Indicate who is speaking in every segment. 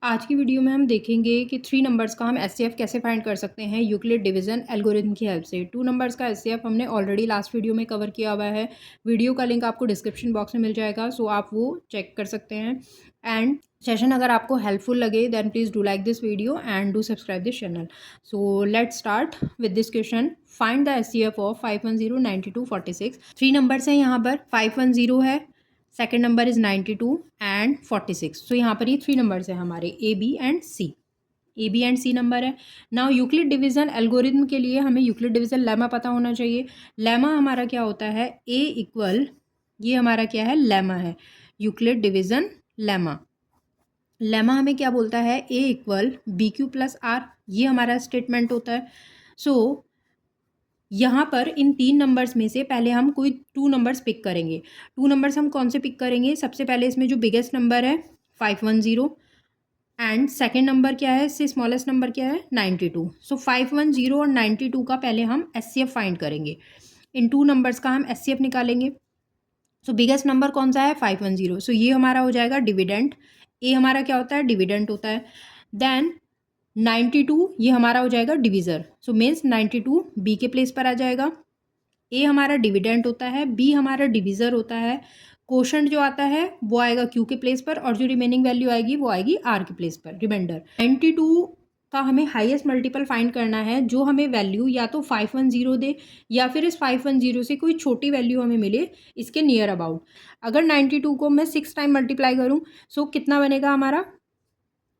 Speaker 1: आज की वीडियो में हम देखेंगे कि 3 नंबर्स का हम एचसीएफ कैसे फाइंड कर सकते हैं यूक्लिड डिवीजन एल्गोरिथम की हेल्प से। 2 नंबर्स का एचसीएफ हमने ऑलरेडी लास्ट वीडियो में कवर किया हुआ है। वीडियो का लिंक आपको डिस्क्रिप्शन बॉक्स में मिल जाएगा, सो आप वो चेक कर सकते हैं। एंड सेशन अगर आपको हेल्पफुल लगे then please do like this video and do subscribe this channel. So let's start with this question. Find the HCF of 510 92 46। 3 numbers हैं यहाँ पर, 510 है, second number is 92 and 46। So यहाँ पर ये 3 नंबर्स हैं हमारे A B and C. A B and C number है। नाउ यूक्लिड डिवीज़न एल्गोरिथम के लिए हमें यूक्लिड डिवीज़न लेमा पता होना चाहिए। लेमा हमारा क्या होता है, ए इक्वल, ये हमारा क्या है, लेमा है, यूक्लिड डिवीज़न लेमा। लेमा हमें क्या बोलता है, A equal B Q plus R, ये हमारा स्टेटमेंट होता है। सो यहाँ पर इन 3 नंबर्स में से पहले हम कोई 2 नंबर्स पिक करेंगे। 2 नंबर्स हम कौन से पिक करेंगे, सबसे पहले इसमें जो बिगेस्ट नंबर है 510 एंड सेकेंड नंबर क्या है, इससे स्मॉलेस्ट नंबर क्या है, 92। सो 510 और 92 का पहले हम एचसीएफ फाइंड करेंगे। इन 2 नंबर्स का हम एचसीएफ निकालेंगे। सो बिगेस्ट नंबर कौन सा है, 510। सो ये हमारा हो जाएगा डिविडेंट। ए हमारा क्या होता है, डिविडेंट होता है। देन 92 ये हमारा हो जाएगा डिविज़र। सो मीन्स 92 बी के प्लेस पर आ जाएगा। ए हमारा डिविडेंट होता है, बी हमारा डिविज़र होता है, कोशंट जो आता है वो आएगा क्यू के प्लेस पर, और जो रिमेनिंग वैल्यू आएगी वो आएगी आर के प्लेस पर, रिमाइंडर। 92 का हमें हाईएस्ट मल्टीपल फाइंड करना है, जो हमें वैल्यू या तो 510 दे या फिर इस 510 से कोई छोटी वैल्यू हमें मिले इसके नियर अबाउट। अगर 92 को मैं 6 टाइम मल्टीप्लाई करूँ, सो कितना बनेगा हमारा,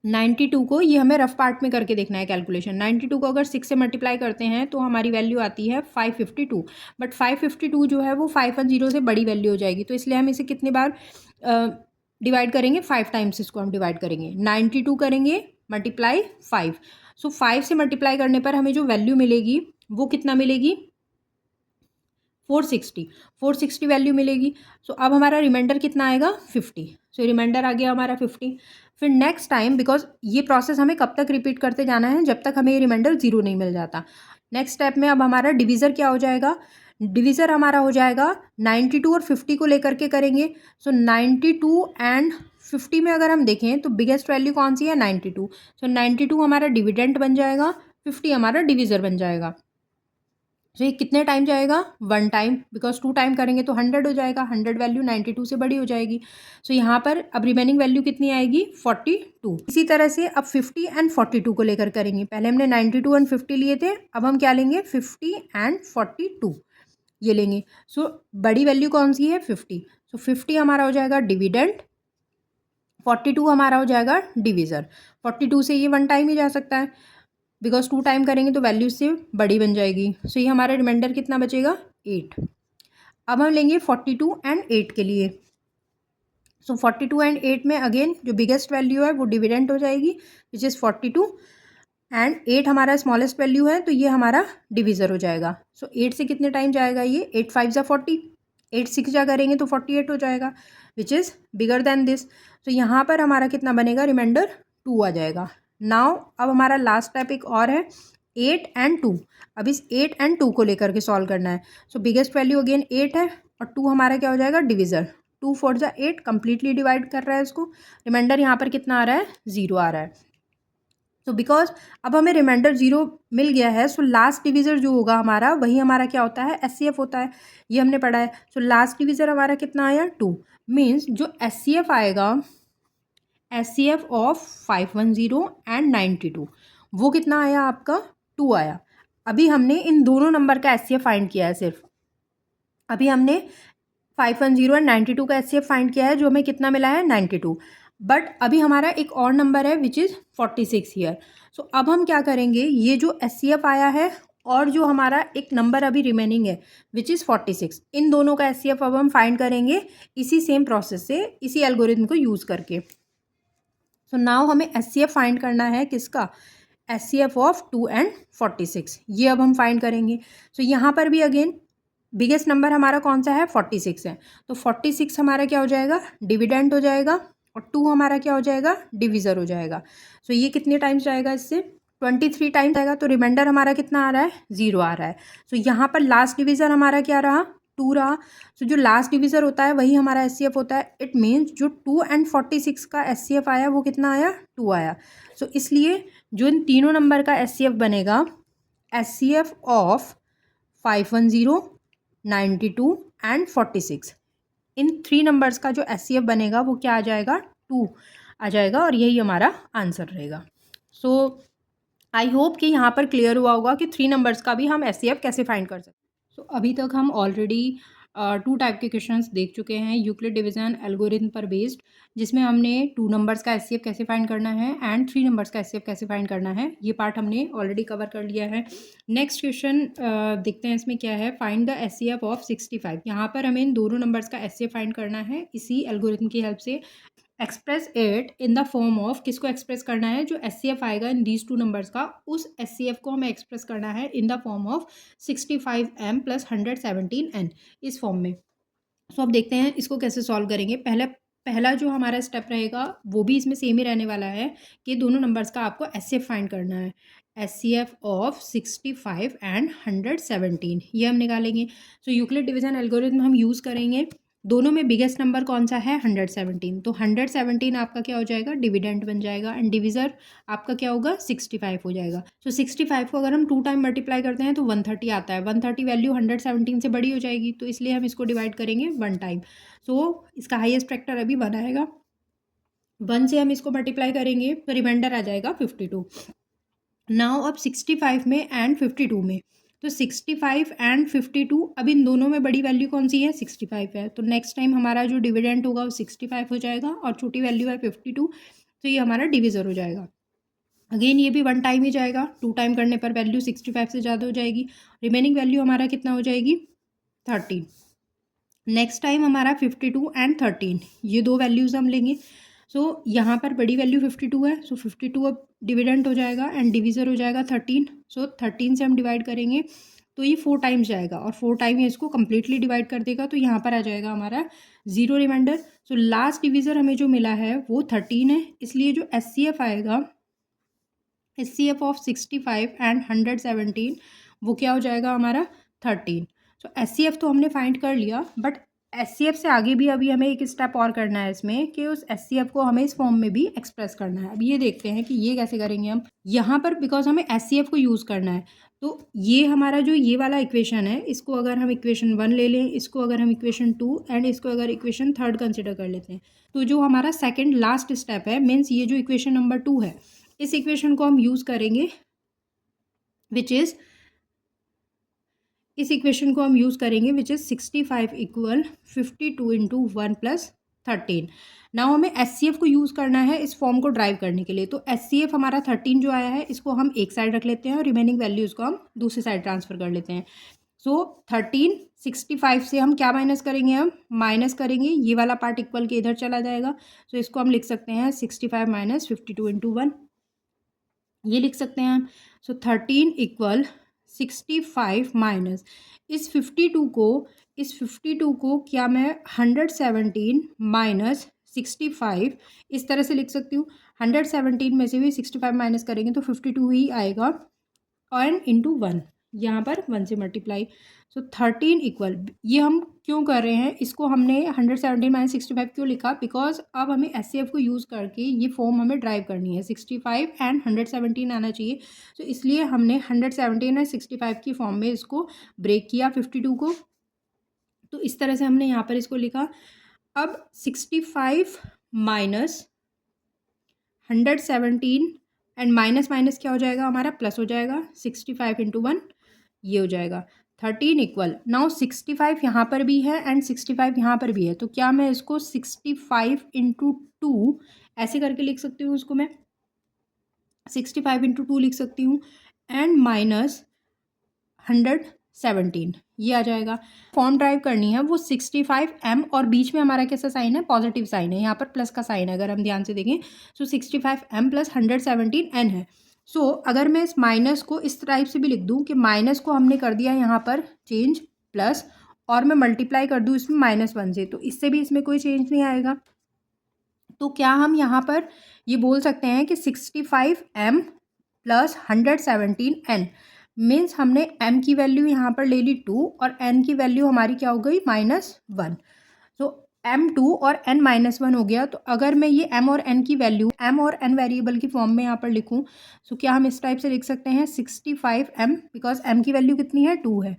Speaker 1: 92 को, ये हमें रफ पार्ट में करके देखना है कैलकुलेशन। 92 को अगर 6 से मल्टीप्लाई करते हैं तो हमारी वैल्यू आती है 552। बट 552 जो है वो 510 से बड़ी वैल्यू हो जाएगी, तो इसलिए हम इसे कितनी बार डिवाइड करेंगे, 5 टाइम्स इसको हम डिवाइड करेंगे। 92 करेंगे मल्टीप्लाई 5। सो 5 से मल्टीप्लाई करने पर हमें जो वैल्यू मिलेगी वो कितना मिलेगी, 460 वैल्यू मिलेगी। सो अब हमारा रिमाइंडर कितना आएगा, 50। सो रिमाइंडर आ गया हमारा 50। फिर नेक्स्ट टाइम, बिकॉज ये प्रोसेस हमें कब तक रिपीट करते जाना है, जब तक हमें ये रिमाइंडर 0 नहीं मिल जाता। नेक्स्ट स्टेप में अब हमारा डिवीज़र क्या हो जाएगा, डिवीज़र हमारा हो जाएगा 92 और 50 को लेकर के करेंगे। सो 92 एंड 50 में अगर हम देखें तो बिगेस्ट वैल्यू कौन सी है, 92। सो 92 हमारा डिविडेंट बन जाएगा, 50 हमारा डिवीज़र बन जाएगा। तो ये कितने टाइम जाएगा, 1 टाइम, बिकॉज 2 टाइम करेंगे तो 100 हो जाएगा, 100 वैल्यू 92 से बड़ी हो जाएगी। सो यहाँ पर अब रिमेनिंग वैल्यू कितनी आएगी, 42। इसी तरह से अब 50 एंड 42 को लेकर करेंगे। पहले हमने 92 एंड 50 लिए थे, अब हम क्या लेंगे, 50 एंड 42 ये लेंगे। सो बड़ी वैल्यू कौन सी है, 50। सो 50 हमारा हो जाएगा डिविडेंट, 42 हमारा हो जाएगा डिवीज़र। 42 से ये 1 टाइम ही जा सकता है, बिकॉज 2 टाइम करेंगे तो वैल्यू से बड़ी बन जाएगी। सो ये हमारा रिमाइंडर कितना बचेगा, 8। अब हम लेंगे 42 एंड 8 के लिए। सो 42 एंड 8 में अगेन जो बिगेस्ट वैल्यू है वो डिविडेंट हो जाएगी, विच इज़ 42, एंड 8 हमारा स्मॉलेस्ट वैल्यू है तो ये हमारा डिवीज़र हो जाएगा। सो 8 से कितने टाइम जाएगा ये, 8 5 जा 40, 8 6 जा करेंगे तो 48 हो जाएगा, which is bigger than this. तो यहाँ पर हमारा कितना बनेगा, रिमाइंडर 2 आ जाएगा। नाउ अब हमारा लास्ट स्टेप एक और है, 8 एंड 2। अब इस 8 एंड 2 को लेकर के सॉल्व करना है। सो बिगेस्ट वैल्यू अगेन 8 है और 2 हमारा क्या हो जाएगा, डिवीज़र। 2 4 जा 8, कंप्लीटली डिवाइड कर रहा है इसको। रिमाइंडर यहाँ पर कितना आ रहा है, 0 आ रहा है। तो बिकॉज अब हमें रिमाइंडर 0 मिल गया है, सो लास्ट डिवीज़र जो होगा हमारा वही हमारा क्या होता है, एचसीएफ होता है, ये हमने पढ़ा है। सो लास्ट डिवीज़र हमारा कितना आया, 2। मीन्स जो एचसीएफ आएगा, एचसीएफ ऑफ 510 एंड 92, वो कितना आया आपका, 2 आया। अभी हमने इन दोनों नंबर का एचसीएफ फाइंड किया है, सिर्फ अभी हमने 510 एंड 92 का एचसीएफ फाइंड किया है, जो हमें कितना मिला है, 92। बट अभी हमारा एक और नंबर है विच इज़ 46 ईयर। सो अब हम क्या करेंगे, ये जो एचसीएफ आया है और जो हमारा एक नंबर अभी रिमेनिंग है विच इज़ 46, इन दोनों का एचसीएफ अब हम फाइंड करेंगे इसी सेम प्रोसेस से, इसी एल्गोरिथम को यूज़ करके। सो नाउ हमें एचसीएफ फाइंड करना है किसका, एचसीएफ ऑफ 2 एंड 46, ये अब हम फाइंड करेंगे। सो यहाँ पर भी अगेन बिगेस्ट नंबर हमारा कौन सा है, 46 है, तो 46 हमारा क्या हो जाएगा, डिविडेंट हो जाएगा, और 2 हमारा क्या हो जाएगा, डिवीज़र हो जाएगा। सो ये कितने टाइम्स जाएगा, इससे 23 टाइम्स आएगा। तो रिमाइंडर हमारा कितना आ रहा है, 0 आ रहा है। सो यहाँ पर लास्ट डिवीज़र हमारा क्या रहा, 2 रहा। तो जो लास्ट डिविज़र होता है वही हमारा एचसीएफ होता है। इट मीन्स जो 2 एंड 46 का एचसीएफ आया वो कितना आया, 2 आया। सो इसलिए जो इन तीनों नंबर का एचसीएफ बनेगा, HCF of 510, 92 and 46, in 3 numbers का जो एचसीएफ बनेगा वो क्या आ जाएगा, 2 आ जाएगा, और यही हमारा आंसर रहेगा। सो आई होप कि यहाँ पर क्लियर हुआ होगा कि 3 नंबर्स का भी हम एचसीएफ कैसे फाइंड कर सकते हैं। सो अभी तक हम ऑलरेडी 2 टाइप के क्वेश्चंस देख चुके हैं, यूक्लिड डिवीजन एल्गोरिथम पर बेस्ड, जिसमें हमने 2 नंबर्स का एचसीएफ कैसे फाइंड करना है एंड 3 नंबर्स का एचसीएफ कैसे फाइंड करना है, ये पार्ट हमने ऑलरेडी कवर कर लिया है। नेक्स्ट क्वेश्चन देखते हैं इसमें क्या है, फाइंड द एचसीएफ ऑफ 65। यहाँ पर हमें इन दोनों नंबर्स का एचसीएफ फाइंड करना है इसी एल्गोरिथम की हेल्प से। Express it in the form of, किसको एक्सप्रेस करना है, जो एचसीएफ आएगा इन दीज 2 नंबर्स का, उस एचसीएफ को हमें एक्सप्रेस करना है in the form of 65m plus 117n, इस फॉर्म में। सो अब देखते हैं इसको कैसे सॉल्व करेंगे। पहला जो हमारा स्टेप रहेगा वो भी इसमें सेम ही रहने वाला है कि दोनों नंबर्स का आपको एचसीएफ फाइंड करना है। एचसीएफ ऑफ 65 एंड 117 ये हम निकालेंगे। सो यूक्लिड डिवीजन एल्गोरिथम हम यूज़ करेंगे। दोनों में बिगेस्ट नंबर कौन सा है, 117, तो 117 आपका क्या हो जाएगा, डिविडेंट बन जाएगा, एंड डिविज़र आपका क्या होगा, 65 हो जाएगा। सो 65 को अगर हम 2 टाइम मल्टीप्लाई करते हैं तो 130 आता है। 130 वैल्यू 117 से बड़ी हो जाएगी, तो इसलिए हम इसको डिवाइड करेंगे 1 टाइम। सो इसका हाईएस्ट फैक्टर अभी 1 आएगा। 1 से हम इसको मल्टीप्लाई करेंगे तो रिमाइंडर आ जाएगा 52। नाउ अब 65 में एंड 52 में, तो 65 एंड 52, अब इन दोनों में बड़ी वैल्यू कौन सी है, 65 है, तो नेक्स्ट टाइम हमारा जो डिविडेंट होगा वो 65 हो जाएगा, और छोटी वैल्यू है 52, तो ये हमारा डिविज़र हो जाएगा। अगेन ये भी 1 टाइम ही जाएगा, 2 टाइम करने पर वैल्यू 65 से ज़्यादा हो जाएगी, रिमेनिंग वैल्यू हमारा कितना हो जाएगी, 13। नेक्स्ट टाइम हमारा 52 एंड 13, ये 2 वैल्यूज़ हम लेंगे। सो यहाँ पर बड़ी वैल्यू 52 है, सो 52 अब डिविडेंट हो जाएगा एंड डिविज़र हो जाएगा 13। सो 13 से हम डिवाइड करेंगे तो ये 4 टाइम्स जाएगा, और 4 टाइम ये इसको कम्प्लीटली डिवाइड कर देगा, तो यहाँ पर आ जाएगा हमारा 0 रिमाइंडर। सो लास्ट डिविज़र हमें जो मिला है वो 13 है, इसलिए जो एचसीएफ आएगा, एचसीएफ ऑफ 65 एंड 117, वो क्या हो जाएगा हमारा, 13। सो एचसीएफ तो हमने फाइंड कर लिया, बट एचसीएफ से आगे भी अभी हमें एक स्टेप और करना है इसमें, कि उस एचसीएफ को हमें इस फॉर्म में भी एक्सप्रेस करना है। अब ये देखते हैं कि ये कैसे करेंगे हम। यहाँ पर बिकॉज हमें एचसीएफ को यूज़ करना है, तो ये हमारा जो ये वाला इक्वेशन है, इसको अगर हम इक्वेशन 1 ले लें, इसको अगर हम इक्वेशन 2 एंड इसको अगर इक्वेशन 3 कंसिडर कर लेते हैं, तो जो हमारा सेकेंड लास्ट स्टेप है, मीन्स ये जो इक्वेशन नंबर 2 है, इस इक्वेशन को हम यूज़ करेंगे, विच इज़, इस इक्वेशन को हम यूज़ करेंगे which is 65 equal 52 into 1 plus 13। Now हमें एचसीएफ को यूज़ करना है इस फॉर्म को ड्राइव करने के लिए, तो एचसीएफ हमारा 13 जो आया है, इसको हम एक साइड रख लेते हैं और रिमेनिंग वैल्यूज़ को हम दूसरी साइड ट्रांसफ़र कर लेते हैं। सो 13 65 से हम क्या माइनस करेंगे, हम माइनस करेंगे, ये वाला पार्ट इक्वल के इधर चला जाएगा, सो इसको हम लिख सकते हैं 65 माइनस 52 इंटू 1, ये लिख सकते हैं हम। सो 13 इक्वल 65 माइनस इस 52 को क्या मैं 117 माइनस 65 इस तरह से लिख सकती हूँ। 117 में से भी 65 माइनस करेंगे तो 52 ही आएगा, और इंटू 1, यहाँ पर 1 से मल्टीप्लाई। सो 13 इक्वल, ये हम क्यों कर रहे हैं, इसको हमने 117 माइनस 65 क्यों लिखा, बिकॉज अब हमें एचसीएफ को यूज़ करके ये फॉर्म हमें ड्राइव करनी है, 65 एंड 117 आना चाहिए, तो इसलिए हमने 117 और 65 की फॉर्म में इसको ब्रेक किया 52 को, तो इस तरह से हमने यहाँ पर इसको लिखा। अब 65 माइनस 117 एंड माइनस माइनस क्या हो जाएगा हमारा, प्लस हो जाएगा, 65 इंटू 1 ये हो जाएगा 13 इक्वल। नाउ 65 यहाँ पर भी है एंड 65 यहाँ पर भी है, तो क्या मैं इसको 65 इंटू 2 ऐसे करके लिख सकती हूँ, इसको मैं 65 इंटू 2 लिख सकती हूँ, एंड माइनस 117 ये आ जाएगा। फॉर्म ड्राइव करनी है वो 65m, और बीच में हमारा कैसा साइन है, पॉजिटिव साइन है, यहाँ पर प्लस का साइन है अगर हम ध्यान से देखें। सो 65m प्लस 117n है। सो अगर मैं इस माइनस को इस टाइप से भी लिख दूँ कि माइनस को हमने कर दिया यहाँ पर चेंज प्लस, और मैं मल्टीप्लाई कर दूँ इसमें -1 से, तो इससे भी इसमें कोई चेंज नहीं आएगा। तो क्या हम यहाँ पर ये बोल सकते हैं कि 65m प्लस 117n मीन्स हमने m की वैल्यू यहाँ पर ले ली 2 और n की वैल्यू हमारी क्या हो गई -1। सो m2 और n-1 हो गया। तो अगर मैं ये m और n की वैल्यू m और n वेरिएबल की फॉर्म में यहाँ पर लिखूँ, सो क्या हम इस टाइप से लिख सकते हैं 65m, बिकॉज m की वैल्यू कितनी है 2 है,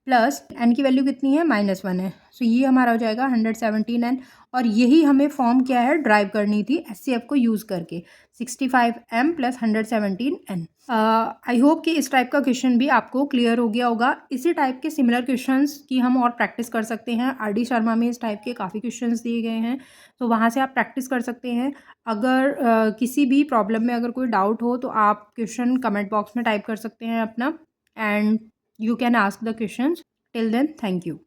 Speaker 1: प्लस n की वैल्यू कितनी है -1 है। सो ये हमारा हो जाएगा 117n। और यही हमें फॉर्म क्या है ड्राइव करनी थी SCF को यूज़ करके, 65m plus 117n। I hope कि इस टाइप का क्वेश्चन भी आपको क्लियर हो गया होगा। इसी टाइप के सिमिलर क्वेश्चंस की हम और प्रैक्टिस कर सकते हैं। RD शर्मा में इस टाइप के काफ़ी क्वेश्चंस दिए गए हैं, तो वहाँ से आप प्रैक्टिस कर सकते हैं। अगर किसी भी प्रॉब्लम में अगर कोई डाउट हो तो आप क्वेश्चन कमेंट बॉक्स में टाइप कर सकते हैं अपना, and you can ask the questions. Till then, thank you.